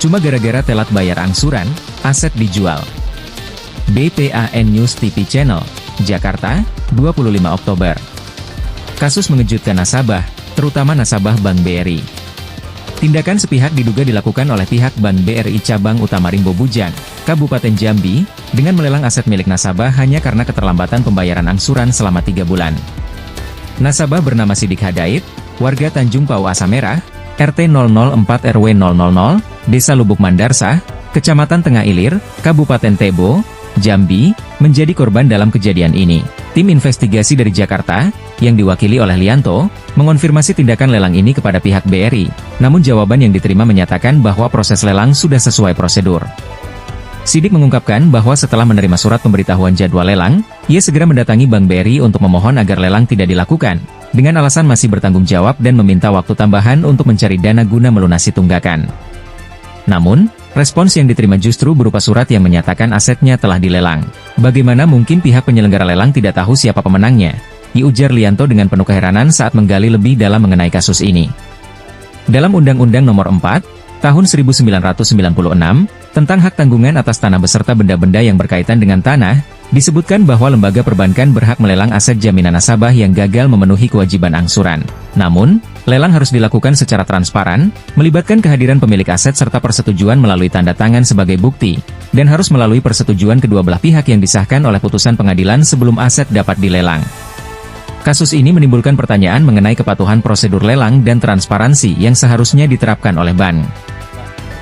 Cuma gara-gara telat bayar angsuran, aset dijual. BPAN News TV Channel, Jakarta, 25 Oktober. Kasus mengejutkan nasabah, terutama nasabah Bank BRI. Tindakan sepihak diduga dilakukan oleh pihak Bank BRI Cabang Utama Rimbo Bujang, Kabupaten Jambi, dengan melelang aset milik nasabah hanya karena keterlambatan pembayaran angsuran selama 3 bulan. Nasabah bernama Sidik Hadait, warga Tanjung Pau Asamerah, RT 004 RW 000, Desa Lubuk Mandarsah, Kecamatan Tengah Ilir, Kabupaten Tebo, Jambi, menjadi korban dalam kejadian ini. Tim investigasi dari Jakarta, yang diwakili oleh Lianto, mengonfirmasi tindakan lelang ini kepada pihak BRI, namun jawaban yang diterima menyatakan bahwa proses lelang sudah sesuai prosedur. Sidik mengungkapkan bahwa setelah menerima surat pemberitahuan jadwal lelang, ia segera mendatangi Bank BRI untuk memohon agar lelang tidak dilakukan, dengan alasan masih bertanggung jawab dan meminta waktu tambahan untuk mencari dana guna melunasi tunggakan. Namun, respons yang diterima justru berupa surat yang menyatakan asetnya telah dilelang. Bagaimana mungkin pihak penyelenggara lelang tidak tahu siapa pemenangnya? Diujar Lianto dengan penuh keheranan saat menggali lebih dalam mengenai kasus ini. Dalam Undang-Undang Nomor 4, Tahun 1996, tentang hak tanggungan atas tanah beserta benda-benda yang berkaitan dengan tanah, disebutkan bahwa lembaga perbankan berhak melelang aset jaminan nasabah yang gagal memenuhi kewajiban angsuran. Namun, lelang harus dilakukan secara transparan, melibatkan kehadiran pemilik aset serta persetujuan melalui tanda tangan sebagai bukti, dan harus melalui persetujuan kedua belah pihak yang disahkan oleh putusan pengadilan sebelum aset dapat dilelang. Kasus ini menimbulkan pertanyaan mengenai kepatuhan prosedur lelang dan transparansi yang seharusnya diterapkan oleh bank.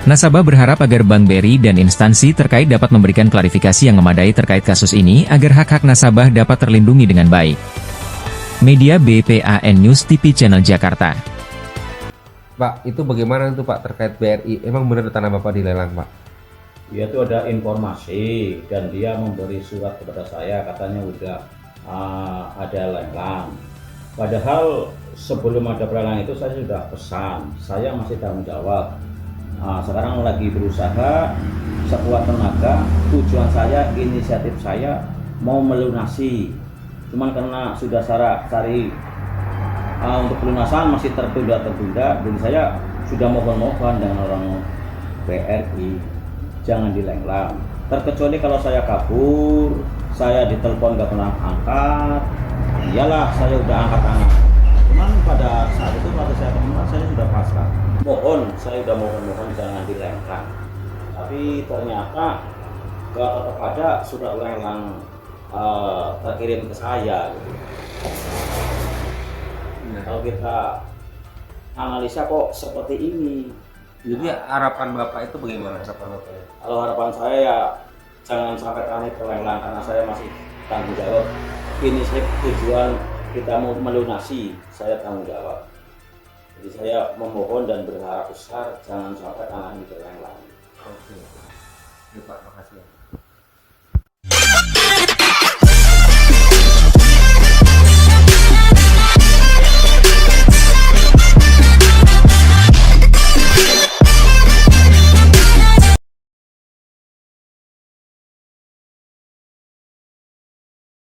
Nasabah berharap agar Bank BRI dan instansi terkait dapat memberikan klarifikasi yang memadai terkait kasus ini agar hak-hak nasabah dapat terlindungi dengan baik. Media BPAN News TV Channel Jakarta. Pak, itu bagaimana itu Pak terkait BRI? Emang benar tanah Bapak dilelang Pak? Ya, itu ada informasi dan dia memberi surat kepada saya katanya udah ada lelang. Padahal sebelum ada lelang itu saya sudah pesan, saya masih tanggung jawab. Sekarang lagi berusaha sekuat tenaga, tujuan saya, inisiatif saya mau melunasi, cuman karena sudah cari untuk pelunasan masih tertunda, jadi saya sudah mohon dengan orang BRI jangan dilelang, terkecuali kalau saya kabur, saya ditelepon gak pernah angkat, iyalah saya udah angkat, cuman pada saat itu pada saya temukan saya sudah pasrah. Saya udah mohon jangan dilelang, tapi ternyata gak ada surat lelang terkirim ke saya gitu. Kalau kita analisa kok seperti ini. Jadi harapan Bapak itu bagaimana harapan Bapak? Kalau harapan saya ya jangan sampai kami terlelang karena saya masih tanggung jawab. Ini tujuan kita mau melunasi, saya tanggung jawab. Jadi saya memohon dan berharap besar jangan sampai tanah ini terlelang. Oke. Ya, Pak, makasih.